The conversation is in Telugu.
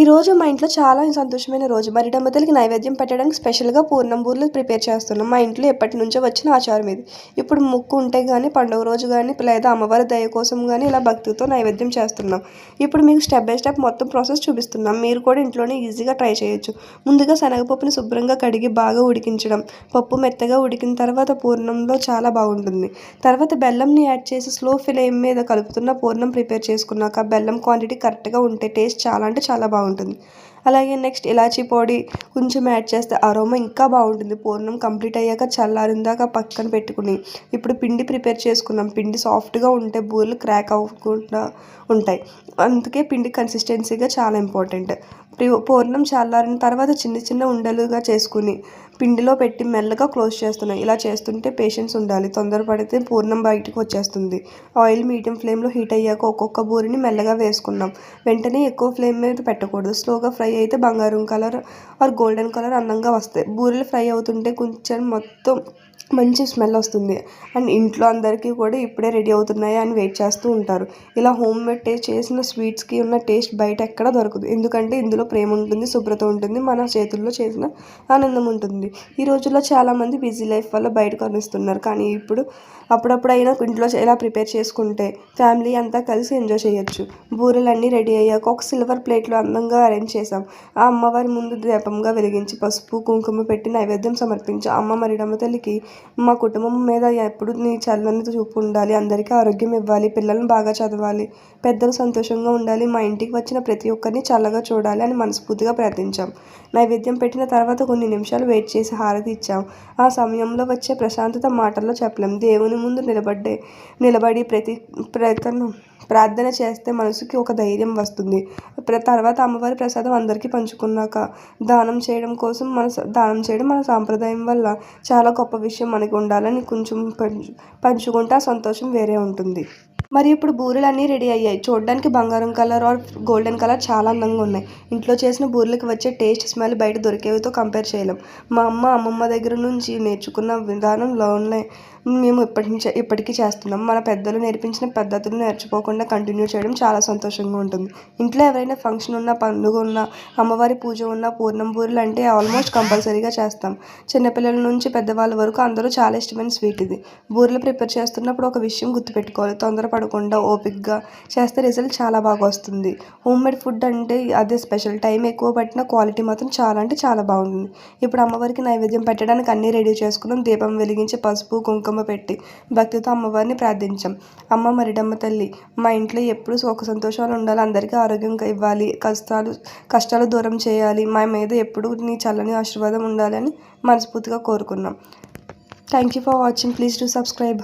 ఈరోజు మా ఇంట్లో చాలా సంతోషమైన రోజు. మరిడమ్మ తల్లికి నైవేద్యం పెట్టడానికి స్పెషల్‌గా పూర్ణం బూరెలు ప్రిపేర్ చేస్తున్నాం. మా ఇంట్లో ఎప్పటినుంచో వచ్చిన ఆచారం ఇది. ఇప్పుడు మొక్కు ఉంటే గానీ, పండుగ రోజు గానీ, లేదా అమ్మవారి దయ కోసం గానీ ఇలా భక్తితో నైవేద్యం చేస్తున్నాం. ఇప్పుడు మీకు స్టెప్ బై స్టెప్ మొత్తం ప్రాసెస్ చూపిస్తున్నాం. మీరు కూడా ఇంట్లోనే ఈజీగా ట్రై చేయొచ్చు. ముందుగా శనగపప్పుని శుభ్రంగా కడిగి బాగా ఉడికించడం. పప్పు మెత్తగా ఉడికిన తర్వాత పూర్ణంలో చాలా బాగుంటుంది. తర్వాత బెల్లంని యాడ్ చేసి స్లో ఫ్లేమ్ మీద కలుపుతున్న పూర్ణం ప్రిపేర్ చేసుకున్నాక బెల్లం క్వాంటిటీ కరెక్ట్‌గా ఉంటే టేస్ట్ చాలా అంటే చాలా బాగుంటుంది. అలాగే నెక్స్ట్ ఇలాచీ పొడి కొంచెం యాడ్ చేస్తే అరోమా ఇంకా బాగుంటుంది. పూర్ణం కంప్లీట్ అయ్యాక చల్లారిందాక పక్కన పెట్టుకుని ఇప్పుడు పిండి ప్రిపేర్ చేసుకున్నాం. పిండి సాఫ్ట్గా ఉంటే బూరెలు క్రాక్ అవ్వకుండా ఉంటాయి. అందుకే పిండి కన్సిస్టెన్సీగా చాలా ఇంపార్టెంట్. పూర్ణం చల్లారిన తర్వాత చిన్న చిన్న ఉండలుగా చేసుకుని పిండిలో పెట్టి మెల్లగా క్లోజ్ చేస్తున్నాం. ఇలా చేస్తుంటే పేషెన్స్ ఉండాలి. తొందరపడితే పూర్ణం బయటకు వచ్చేస్తుంది. ఆయిల్ మీడియం ఫ్లేమ్లో హీట్ అయ్యాక ఒక్కొక్క బూరెని మెల్లగా వేసుకున్నాం. వెంటనే ఎక్కువ ఫ్లేమ్ మీద పెట్టకూడదు. స్లోగా ఫ్రై అయితే బంగారం కలర్ ఆర్ గోల్డెన్ కలర్ అందంగా వస్తాయి. బూరెలు ఫ్రై అవుతుంటే కొంచెం మొత్తం మంచి స్మెల్ వస్తుంది. అండ్ ఇంట్లో అందరికీ కూడా ఇప్పుడే రెడీ అవుతున్నాయా అని వెయిట్ చేస్తూ ఉంటారు. ఇలా హోమ్ మేడ్ చేసిన స్వీట్స్కి ఉన్న టేస్ట్ బయట ఎక్కడ దొరకదు. ఎందుకంటే ఇందులో ప్రేమ ఉంటుంది, శుభ్రత ఉంటుంది, మన చేతుల్లో చేసిన ఆనందం ఉంటుంది. ఈ రోజుల్లో చాలామంది బిజీ లైఫ్ వల్ల బయట కొనిస్తున్నారు. కానీ ఇప్పుడు అప్పుడప్పుడైనా ఇంట్లో ఇలా ప్రిపేర్ చేసుకుంటే ఫ్యామిలీ అంతా కలిసి ఎంజాయ్ చేయొచ్చు. బూరెలన్నీ రెడీ అయ్యాక ఒక సిల్వర్ ప్లేట్లో అందంగా అరేంజ్ చేసాం. ఆ అమ్మవారి ముందు దీపంగా వెలిగించి పసుపు కుంకుమ పెట్టి నైవేద్యం సమర్పించాం. అమ్మ మరిడమ్మ తల్లికి మా కుటుంబం మీద ఎప్పుడు నీ చల్లని చూపు ఉండాలి, అందరికీ ఆరోగ్యం ఇవ్వాలి, పిల్లల్ని బాగా చదవాలి, పెద్దలు సంతోషంగా ఉండాలి, మా ఇంటికి వచ్చిన ప్రతి ఒక్కరిని చల్లగా చూడాలి అని మనస్ఫూర్తిగా ప్రార్థించాం. నైవేద్యం పెట్టిన తర్వాత కొన్ని నిమిషాలు వెయిట్ చేసి హారతి ఇచ్చాం. ఆ సమయంలో వచ్చే ప్రశాంతత మాటల్లో చెప్పలేం. దేవుని ముందు నిలబడి ప్రార్థన చేస్తే మనసుకి ఒక ధైర్యం వస్తుంది. తర్వాత అమ్మవారి ప్రసాదం అందరికీ పంచుకున్నాక దానం చేయడం మన సాంప్రదాయం వల్ల చాలా గొప్ప విషయం. మనకి ఉండాలని కొంచెం పంచుకుంటే ఆ సంతోషం వేరే ఉంటుంది. మరి ఇప్పుడు బూరెలు రెడీ అయ్యాయి. చూడడానికి బంగారం కలర్ ఆర్ గోల్డెన్ కలర్ చాలా అందంగా ఉన్నాయి. ఇంట్లో చేసిన బూరెలకు వచ్చే టేస్ట్, స్మెల్ బయట దొరికేవితో కంపేర్ చేయలేం. మా అమ్మమ్మ దగ్గర నుంచి నేర్చుకున్న విధానంలోనే మేము ఇప్పటికీ చేస్తున్నాం. మన పెద్దలు నేర్పించిన పద్ధతులు నేర్చుకోకుండా కంటిన్యూ చేయడం చాలా సంతోషంగా ఉంటుంది. ఇంట్లో ఎవరైనా ఫంక్షన్ ఉన్నా, పండుగ ఉన్నా, అమ్మవారి పూజ ఉన్నా పూర్ణం బూరెలు అంటే ఆల్మోస్ట్ కంపల్సరీగా చేస్తాం. చిన్నపిల్లల నుంచి పెద్దవాళ్ళ వరకు అందరూ చాలా ఇష్టమైన స్వీట్ ఇది. బూరెలు ప్రిపేర్ చేస్తున్నప్పుడు ఒక విషయం గుర్తుపెట్టుకోవాలి. తొందరపడకుండా ఓపికగా చేస్తే రిజల్ట్ చాలా బాగా వస్తుంది. హోమ్ మేడ్ ఫుడ్ అంటే అదే స్పెషల్. టైం ఎక్కువ పట్టిన క్వాలిటీ మాత్రం చాలా అంటే చాలా బాగుంటుంది. ఇప్పుడు అమ్మవారికి నైవేద్యం పెట్టడానికి అన్నీ రెడీ చేసుకున్నాం. దీపం వెలిగించి పసుపు కుంకుమ పెట్టి భక్తితో అమ్మవారిని ప్రార్థించాం. అమ్మ మరిడమ్మ తల్లి, మా ఇంట్లో ఎప్పుడు సుఖ సంతోషాలు ఉండాలి, అందరికీ ఆరోగ్యం ఇవ్వాలి, కష్టాలు దూరం చేయాలి, మా మీద ఎప్పుడు నీ చల్లని ఆశీర్వాదం ఉండాలని మనస్ఫూర్తిగా కోరుకున్నాం. Thank you for watching. Please do subscribe.